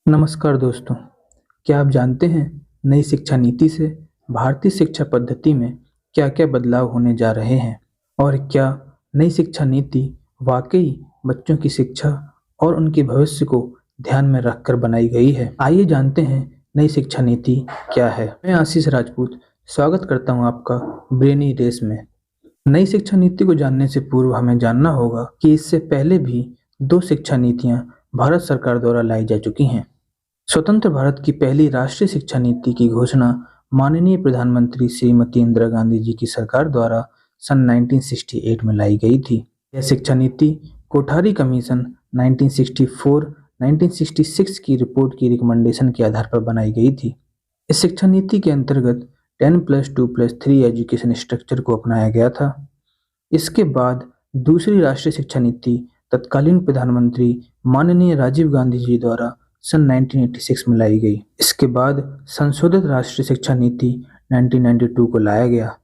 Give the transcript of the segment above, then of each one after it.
नमस्कार दोस्तों, क्या आप जानते हैं नई शिक्षा नीति से भारतीय शिक्षा पद्धति में क्या-क्या बदलाव होने जा रहे हैं? और क्या नई शिक्षा नीति वाकई बच्चों की शिक्षा और उनके भविष्य को ध्यान में रखकर बनाई गई है? आइए जानते हैं नई शिक्षा नीति क्या है। मैं आशीष राजपूत स्वागत करता हूं आपका ब्रेनी रेस में। नई शिक्षा नीति को जानने से पूर्व हमें जानना होगा कि इससे पहले भी 2 शिक्षा नीतियां भारत सरकार द्वारा लाई जा चुकी हैं। स्वतंत्र भारत की पहली राष्ट्रीय शिक्षा नीति की घोषणा माननीय प्रधानमंत्री श्रीमती इंदिरा गांधी जी की सरकार द्वारा सन 1968 में लाई गई थी। यह शिक्षा नीति कोठारी कमीशन 1964-1966 की रिपोर्ट की रिकमेंडेशन के आधार पर बनाई गई थी। इस शिक्षा नीति के अंतर्गत 10+2+3 एजुकेशन स्ट्रक्चर को अपनाया गया था। इसके बाद दूसरी राष्ट्रीय शिक्षा नीति तत्कालीन प्रधानमंत्री माननीय राजीव गांधी जी द्वारा सन 1986 में लाई गई। इसके बाद संशोधित राष्ट्रीय शिक्षा नीति 1992 को लाया गया,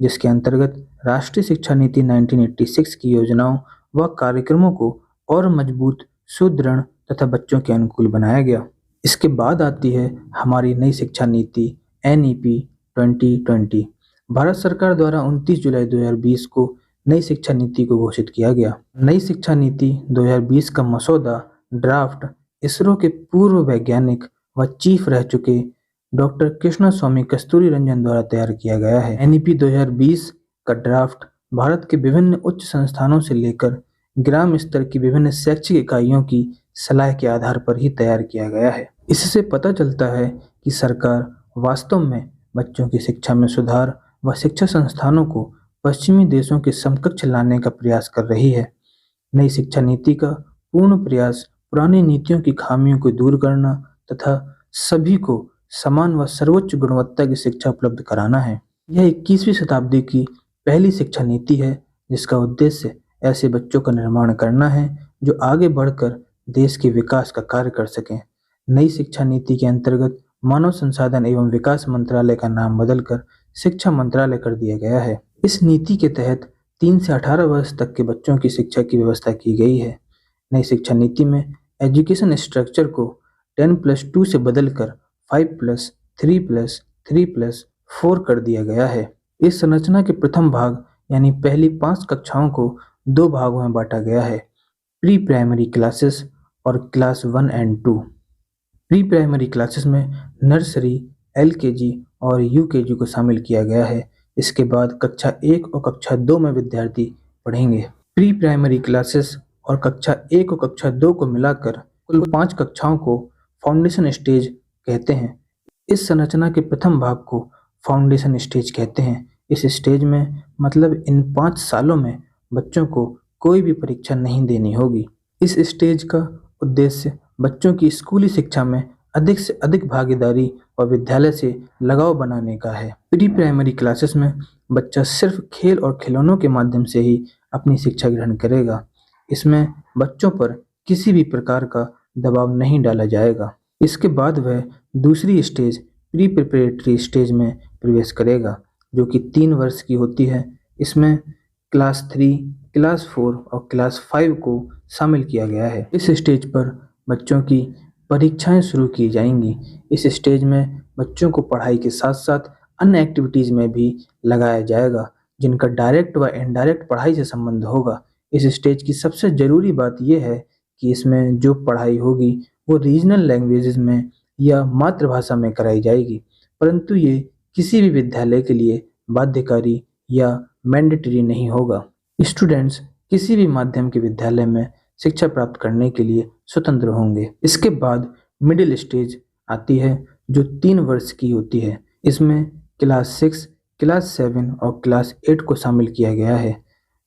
जिसके अंतर्गत राष्ट्रीय शिक्षा नीति 1986 की योजनाओं व कार्यक्रमों को और मजबूत, सुदृढ़ तथा बच्चों के अनुकूल बनाया गया। इसके बाद आती है हमारी नई शिक्षा नीति NEP 2020। भारत सरकार द्वारा 29 जुलाई 2020 को नई शिक्षा नीति को घोषित किया गया। नई शिक्षा नीति 2020 का मसौदा ड्राफ्ट इसरो के पूर्व वैज्ञानिक व चीफ रह चुके डॉक्टर कृष्णास्वामी कस्तूरी रंजन द्वारा तैयार किया गया है। NEP 2020 का ड्राफ्ट भारत के विभिन्न उच्च संस्थानों से लेकर ग्राम स्तर की विभिन्न शैक्षिक इकाइयों की सलाह के आधार पर ही तैयार किया गया है। इससे पता चलता है कि सरकार वास्तव में बच्चों की शिक्षा में सुधार व शिक्षा संस्थानों को पश्चिमी देशों के समकक्ष लाने का प्रयास कर रही है। नई शिक्षा नीति का पूर्ण प्रयास पुरानी नीतियों की खामियों को दूर करना तथा सभी को समान व सर्वोच्च गुणवत्ता की शिक्षा उपलब्ध कराना है। यह 21वीं शताब्दी की पहली शिक्षा नीति है, जिसका उद्देश्य ऐसे बच्चों का निर्माण करना है जो आगे बढ़कर देश के विकास का कार्य कर सकें। नई शिक्षा नीति के अंतर्गत मानव संसाधन एवं विकास मंत्रालय का नाम बदलकर शिक्षा मंत्रालय कर दिया गया है। इस नीति के तहत 3 से 18 वर्ष तक के बच्चों की शिक्षा की व्यवस्था की गई है। नई शिक्षा नीति में एजुकेशन स्ट्रक्चर को 10+2 से बदलकर 5+3+3+4 कर दिया गया है। इस संरचना के प्रथम भाग यानी पहली 5 कक्षाओं को 2 भागों में बांटा गया है, प्री प्राइमरी क्लासेस और class 1 and 2। Pre primary classes में नर्सरी, LKG और UKG को शामिल किया गया है। इसके बाद कक्षा 1 और कक्षा 2 में विद्यार्थी पढ़ेंगे। प्री प्राइमरी क्लासेस और कक्षा 1 और कक्षा 2 को मिलाकर कुल 5 कक्षाओं को फाउंडेशन स्टेज कहते हैं। इस संरचना के प्रथम भाग को फाउंडेशन स्टेज कहते हैं। इस स्टेज में मतलब इन 5 सालों में बच्चों को कोई भी परीक्षा नहीं देनी होगी। इस स्टेज का उद्देश्य बच्चों की स्कूली शिक्षा में अधिक से अधिक भागीदारी और विद्यालय से लगाव बनाने का है। प्री प्राइमरी क्लासेस में बच्चा सिर्फ खेल और खिलौनों के माध्यम से ही अपनी शिक्षा ग्रहण करेगा। इसमें बच्चों पर किसी भी प्रकार का दबाव नहीं डाला जाएगा। इसके बाद वह दूसरी स्टेज प्री प्रिपरेटरी स्टेज में प्रवेश करेगा, जो कि 3 वर्ष की होती है। इसमें क्लास 3, क्लास 4 और क्लास 5 को शामिल किया गया है। इस स्टेज पर बच्चों की परीक्षाएं शुरू की जाएंगी। इस स्टेज में बच्चों को पढ़ाई के साथ साथ अन्य एक्टिविटीज में भी लगाया जाएगा, जिनका डायरेक्ट व इनडायरेक्ट पढ़ाई से संबंध होगा। इस स्टेज की सबसे ज़रूरी बात यह है कि इसमें जो पढ़ाई होगी वो रीजनल लैंग्वेजेस में या मातृभाषा में कराई जाएगी, परंतु ये किसी भी विद्यालय के लिए बाध्यकारी या मैंडेटरी नहीं होगा। स्टूडेंट्स किसी भी माध्यम के विद्यालय में शिक्षा प्राप्त करने के लिए स्वतंत्र होंगे। इसके बाद मिडिल स्टेज आती है, जो 3 वर्ष की होती है। इसमें क्लास 6, क्लास 7 और क्लास 8 को शामिल किया गया है,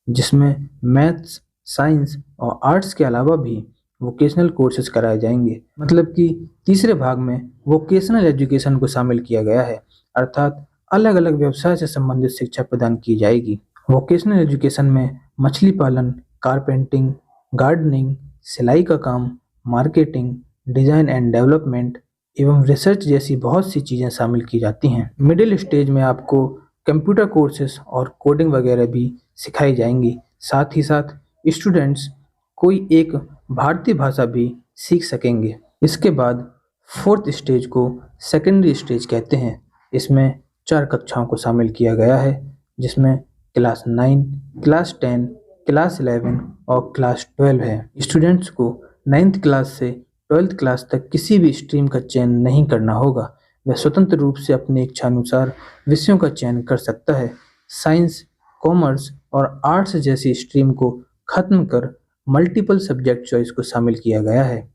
जिसमें मैथ्स, साइंस और आर्ट्स के अलावा भी वोकेशनल कोर्सेज कराए जाएंगे। मतलब कि तीसरे भाग में वोकेशनल एजुकेशन को शामिल किया गया है, अर्थात अलग अलग व्यवसाय से संबंधित शिक्षा प्रदान की जाएगी। वोकेशनल एजुकेशन में मछली पालन, कारपेंटिंग, गार्डनिंग, सिलाई का काम, मार्केटिंग, डिज़ाइन एंड डेवलपमेंट एवं रिसर्च जैसी बहुत सी चीज़ें शामिल की जाती हैं। मिडिल स्टेज में आपको कंप्यूटर कोर्सेज और कोडिंग वगैरह भी सिखाई जाएंगी। साथ ही साथ स्टूडेंट्स कोई एक भारतीय भाषा भी सीख सकेंगे। इसके बाद फोर्थ स्टेज को सेकेंडरी स्टेज कहते हैं। इसमें 4 कक्षाओं को शामिल किया गया है, जिसमें क्लास 9, क्लास 10, क्लास 11 और क्लास 12 है। स्टूडेंट्स को 9th क्लास से 12th क्लास तक किसी भी स्ट्रीम का चयन नहीं करना होगा। वह स्वतंत्र रूप से अपनी इच्छानुसार विषयों का चयन कर सकता है। साइंस, कॉमर्स और आर्ट्स जैसी स्ट्रीम को खत्म कर मल्टीपल सब्जेक्ट चॉइस को शामिल किया गया है।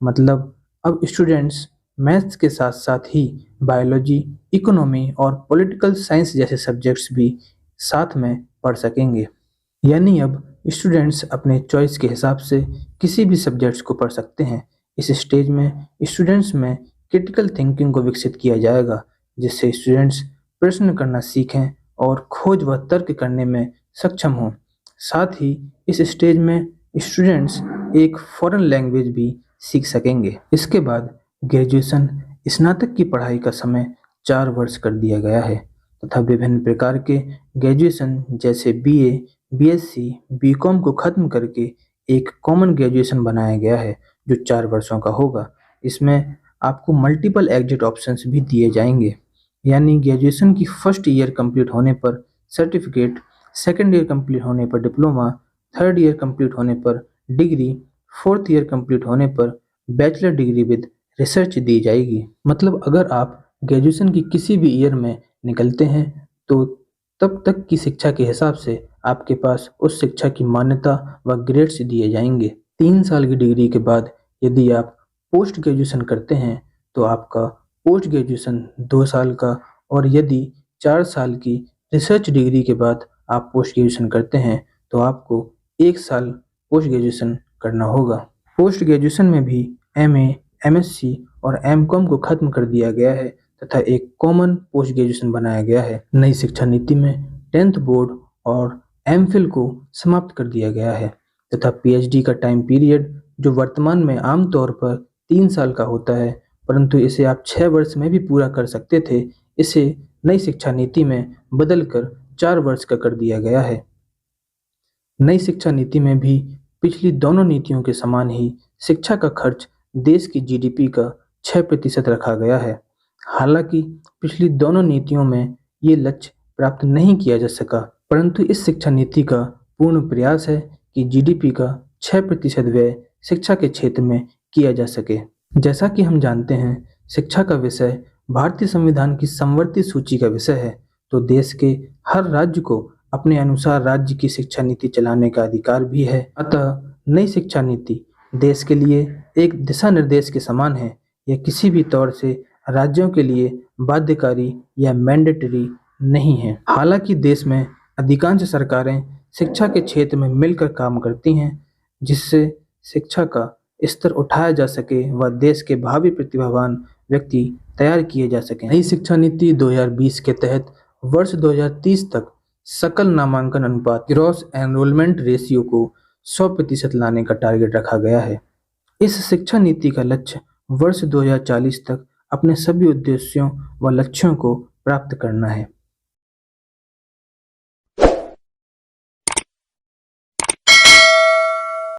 मतलब अब स्टूडेंट्स मैथ्स के साथ साथ ही बायोलॉजी, इकोनॉमी और पॉलिटिकल साइंस जैसे सब्जेक्ट्स भी साथ में पढ़ सकेंगे। यानी अब स्टूडेंट्स अपने चॉइस के हिसाब से किसी भी सब्जेक्ट्स को पढ़ सकते हैं। इस स्टेज में स्टूडेंट्स में क्रिटिकल थिंकिंग को विकसित किया जाएगा, जिससे स्टूडेंट्स प्रश्न करना सीखें और खोज व तर्क करने में सक्षम हों। साथ ही इस स्टेज में स्टूडेंट्स एक फॉरेन लैंग्वेज भी सीख सकेंगे। इसके बाद ग्रेजुएशन स्नातक की पढ़ाई का समय 4 वर्ष कर दिया गया है तथा विभिन्न प्रकार के ग्रेजुएशन जैसे बीए, बीएससी, बीकॉम को खत्म करके एक कॉमन ग्रेजुएशन बनाया गया है जो 4 वर्षों का होगा। इसमें आपको मल्टीपल एग्जिट ऑप्शंस भी दिए जाएंगे। यानी ग्रेजुएशन की फर्स्ट ईयर कंप्लीट होने पर सर्टिफिकेट, सेकेंड ईयर कंप्लीट होने पर डिप्लोमा, थर्ड ईयर कंप्लीट होने पर डिग्री, फोर्थ ईयर कंप्लीट होने पर बैचलर डिग्री विद रिसर्च दी जाएगी। मतलब अगर आप ग्रेजुएशन की किसी भी ईयर में निकलते हैं तो तब तक की शिक्षा के हिसाब से आपके पास उस शिक्षा की मान्यता व ग्रेड्स दिए जाएंगे। 3 साल की डिग्री के बाद यदि आप पोस्ट ग्रेजुएशन करते हैं तो आपका पोस्ट ग्रेजुएशन 2 साल का, और यदि 4 साल की रिसर्च डिग्री के बाद आप पोस्ट ग्रेजुएशन करते हैं तो आपको 1 साल पोस्ट ग्रेजुएशन करना होगा। पोस्ट ग्रेजुएशन में भी एमए, एमएससी और एमकॉम को खत्म कर दिया गया है तथा एक कॉमन पोस्ट ग्रेजुएशन बनाया गया है। नई शिक्षा नीति में 10th बोर्ड और एमफिल को समाप्त कर दिया गया है तथा पीएचडी का टाइम पीरियड जो वर्तमान में आमतौर पर 3 साल का होता है, परंतु इसे आप 6 वर्ष में भी पूरा कर सकते थे, इसे नई शिक्षा नीति में बदलकर 4 वर्ष का कर दिया गया है। नई शिक्षा नीति में भी पिछली दोनों नीतियों के समान ही शिक्षा का खर्च देश की जीडीपी का 6% रखा गया है। हालांकि पिछली दोनों नीतियों में ये लक्ष्य प्राप्त नहीं किया जा सका, परंतु इस शिक्षा नीति का पूर्ण प्रयास है कि जीडीपी का 6% व्यय शिक्षा के क्षेत्र में किया जा सके। जैसा कि हम जानते हैं, शिक्षा का विषय भारतीय संविधान की समवर्ती सूची का विषय है, तो देश के हर राज्य को अपने अनुसार राज्य की शिक्षा नीति चलाने का अधिकार भी है। अतः नई शिक्षा नीति देश के लिए एक दिशा निर्देश के समान है। यह किसी भी तौर से राज्यों के लिए बाध्यकारी या मैंडेटरी नहीं है। हालांकि देश में अधिकांश सरकारें शिक्षा के क्षेत्र में मिलकर काम करती हैं, जिससे शिक्षा का स्तर उठाया जा सके व देश के भावी प्रतिभावान व्यक्ति तैयार किए जा सकें। नई शिक्षा नीति 2020 के तहत वर्ष 2030 तक सकल नामांकन अनुपात ग्रॉस एनरोलमेंट रेशियो को 100% लाने का टारगेट रखा गया है। इस शिक्षा नीति का लक्ष्य वर्ष 2040 तक अपने सभी उद्देश्यों व लक्ष्यों को प्राप्त करना है।